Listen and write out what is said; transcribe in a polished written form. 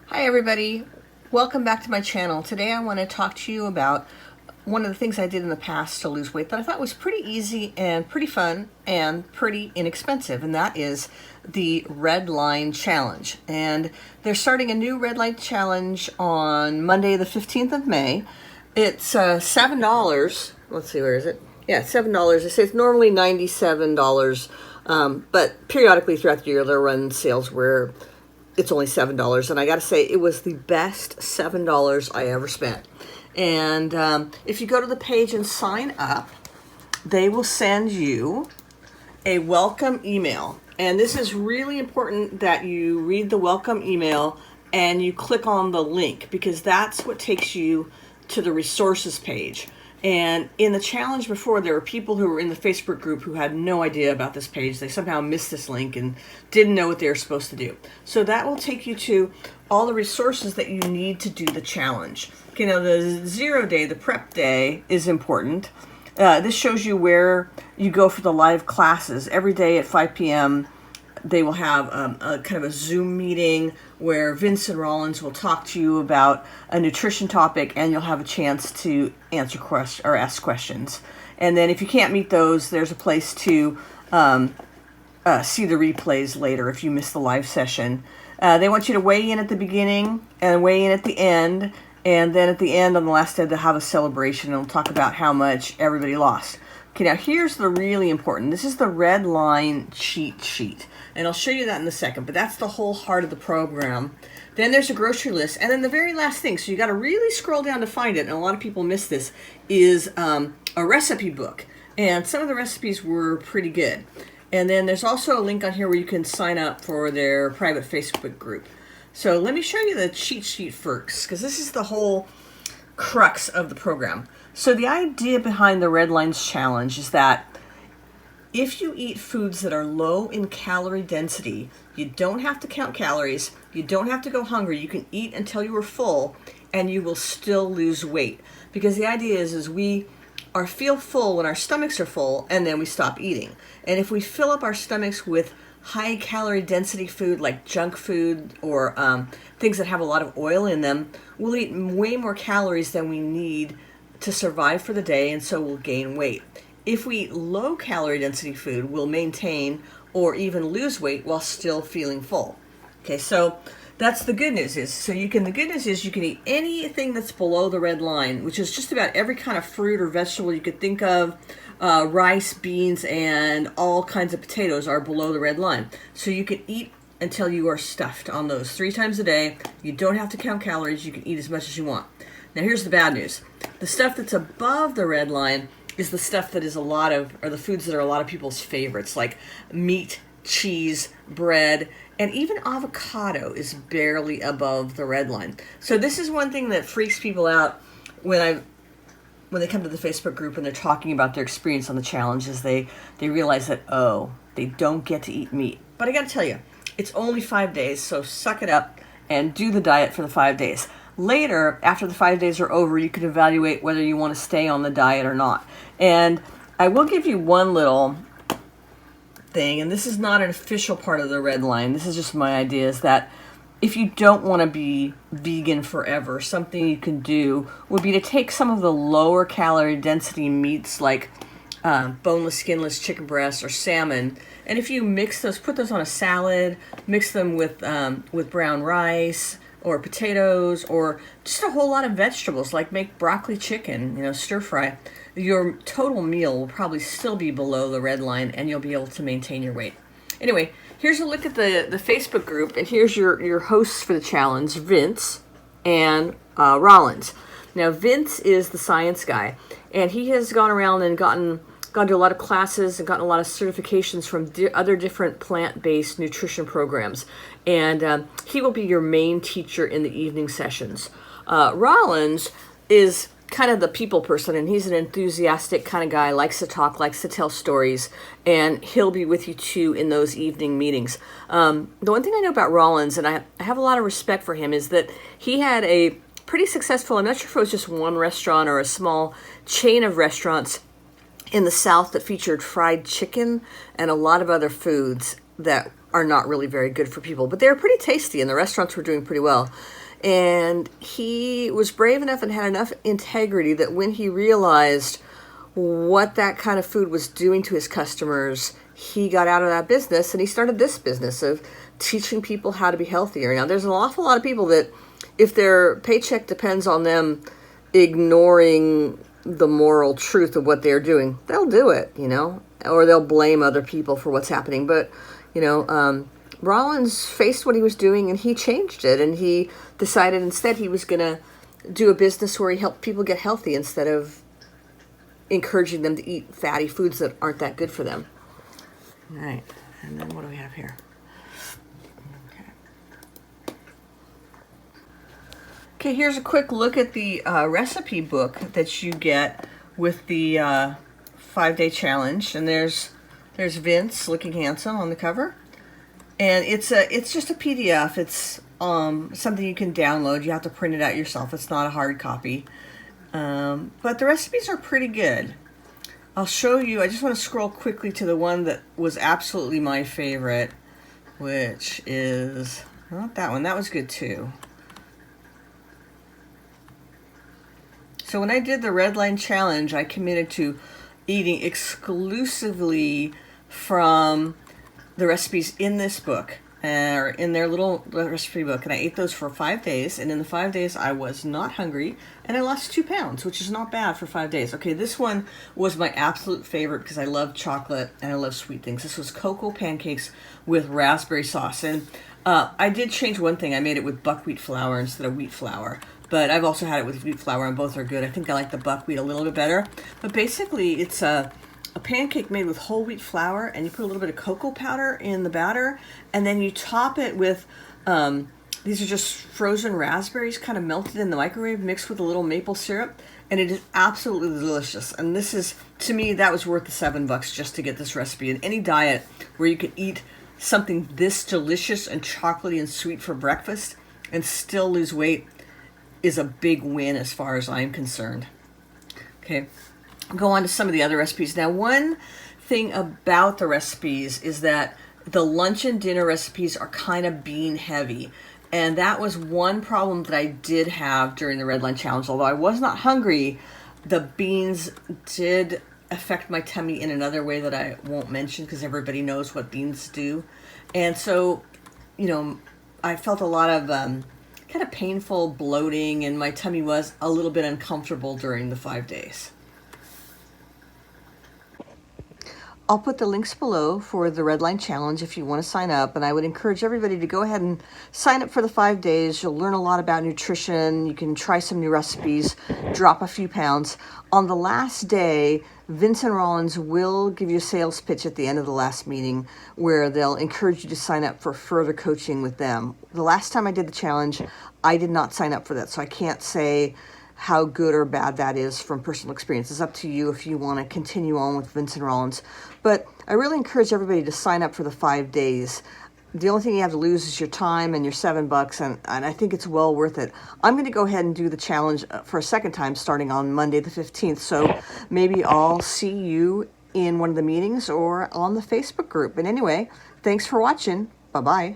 Hi everybody, welcome back to my channel. Today I want to talk to you about one of the things I did in the past to lose weight that I thought was pretty easy and pretty fun and pretty inexpensive, and that is the Redline Challenge. And they're starting a new Redline Challenge on Monday the 15th of May. It's $7. Let's see, where is it? Yeah, $7. They say it's normally $97, but periodically throughout the year they'll run sales where it's only $7, and I gotta say it was the best $7 I ever spent. And if you go to the page and sign up, they will send you a welcome email. And this is really important that you read the welcome email and you click on the link, because that's what takes you to the resources page. And in the challenge before, there were people who were in the Facebook group who had no idea about this page. They somehow missed this link and didn't know what they were supposed to do. So that will take you to all the resources that you need to do the challenge. Okay, now the 0 day, the prep day, is important. This shows you where you go for the live classes. Every day at 5 p.m. they will have a kind of a Zoom meeting where Vince and Rollins will talk to you about a nutrition topic, and you'll have a chance to answer questions or ask questions. And then if you can't meet those, there's a place to see the replays later if you miss the live session. They want you to weigh in at the beginning and weigh in at the end, and then at the end on the last day they'll have a celebration and they'll talk about how much everybody lost. Okay, now here's the really important. This is the Redline cheat sheet, and I'll show you that in a second, but that's the whole heart of the program. Then there's a grocery list, and then the very last thing, so you got to really scroll down to find it, and a lot of people miss this, is a recipe book, and some of the recipes were pretty good. And then there's also a link on here where you can sign up for their private Facebook group. So let me show you the cheat sheet first, because this is the whole crux of the program. So the idea behind the Redlines Challenge is that if you eat foods that are low in calorie density, you don't have to count calories, you don't have to go hungry, you can eat until you are full, and you will still lose weight. Because the idea is we feel full when our stomachs are full, and then we stop eating. And if we fill up our stomachs with high calorie density food like junk food or things that have a lot of oil in them, we'll eat way more calories than we need to survive for the day, and so we'll gain weight. If we eat low calorie density food, we'll maintain or even lose weight while still feeling full. Okay, so that's the good news is, the good news is you can eat anything that's below the red line, which is just about every kind of fruit or vegetable you could think of. Rice, beans, and all kinds of potatoes are below the red line. So you can eat until you are stuffed on those 3 times a day. You don't have to count calories. You can eat as much as you want. Now here's the bad news. The stuff that's above the red line is the stuff that is the foods that are a lot of people's favorites, like meat, cheese, bread, and even avocado is barely above the red line. So this is one thing that freaks people out when they come to the Facebook group and they're talking about their experience on the challenge, is they realize that, they don't get to eat meat. But I gotta tell you, it's only 5 days, so suck it up and do the diet for the 5 days. Later, after the 5 days are over, you can evaluate whether you want to stay on the diet or not. And I will give you one little thing, and this is not an official part of the red line. This is just my idea, is that if you don't want to be vegan forever, something you can do would be to take some of the lower calorie density meats like boneless, skinless chicken breasts or salmon, and if you mix those, put those on a salad, mix them with brown rice or potatoes or just a whole lot of vegetables, like make broccoli chicken, stir fry, your total meal will probably still be below the red line and you'll be able to maintain your weight. Anyway, here's a look at the Facebook group, and here's your hosts for the challenge, Vince and Rollins. Now, Vince is the science guy, and he has gone around and gone to a lot of classes and gotten a lot of certifications from other different plant-based nutrition programs. And he will be your main teacher in the evening sessions. Rollins is kind of the people person, and he's an enthusiastic kind of guy, likes to talk, likes to tell stories, and he'll be with you too in those evening meetings. The one thing I know about Rollins, and I have a lot of respect for him, is that he had a pretty successful, I'm not sure if it was just one restaurant or a small chain of restaurants in the South that featured fried chicken and a lot of other foods. that are not really very good for people, but they were pretty tasty and the restaurants were doing pretty well. And he was brave enough and had enough integrity that when he realized what that kind of food was doing to his customers, he got out of that business and he started this business of teaching people how to be healthier. Now, there's an awful lot of people that if their paycheck depends on them ignoring the moral truth of what they're doing, they'll do it, or they'll blame other people for what's happening. But, Rollins faced what he was doing and he changed it, and he decided instead he was going to do a business where he helped people get healthy instead of encouraging them to eat fatty foods that aren't that good for them. All right, and then what do we have here? Okay, here's a quick look at the recipe book that you get with the 5-day challenge, and there's Vince looking handsome on the cover, and it's just a PDF. It's something you can download. You have to print it out yourself. It's not a hard copy, but the recipes are pretty good. I'll show you. I just want to scroll quickly to the one that was absolutely my favorite, which is not that one. That was good too. So when I did the Redline challenge, I committed to eating exclusively from the recipes in this book, or in their little recipe book, and I ate those for 5 days, and in the 5 days I was not hungry, and I lost 2 pounds, which is not bad for 5 days. Okay, this one was my absolute favorite because I love chocolate and I love sweet things. This was cocoa pancakes with raspberry sauce, and I did change one thing. I made it with buckwheat flour instead of wheat flour. But I've also had it with wheat flour, and both are good. I think I like the buckwheat a little bit better. But basically, it's a pancake made with whole wheat flour, and you put a little bit of cocoa powder in the batter, and then you top it with, these are just frozen raspberries kind of melted in the microwave, mixed with a little maple syrup, and it is absolutely delicious. And this is, to me, that was worth the $7 just to get this recipe. In any diet where you can eat something this delicious and chocolatey and sweet for breakfast and still lose weight is a big win as far as I'm concerned. Okay, I'll go on to some of the other recipes. Now, one thing about the recipes is that the lunch and dinner recipes are kind of bean heavy. And that was one problem that I did have during the Redline challenge. Although I was not hungry, the beans did affect my tummy in another way that I won't mention because everybody knows what beans do. And so, I felt a lot of kind of painful bloating, and my tummy was a little bit uncomfortable during the 5 days. I'll put the links below for the Redline challenge if you want to sign up, and I would encourage everybody to go ahead and sign up for the 5 days. You'll learn a lot about nutrition. You can try some new recipes, drop a few pounds. On the last day, Vince and Rollins will give you a sales pitch at the end of the last meeting where they'll encourage you to sign up for further coaching with them. The last time I did the challenge, I did not sign up for that, so I can't say how good or bad that is from personal experience. It's up to you if you want to continue on with Vince and Rollins. But I really encourage everybody to sign up for the 5 days. The only thing you have to lose is your time and your $7, and I think it's well worth it. I'm going to go ahead and do the challenge for a second time starting on Monday the 15th, so maybe I'll see you in one of the meetings or on the Facebook group. And anyway, thanks for watching. Bye-bye.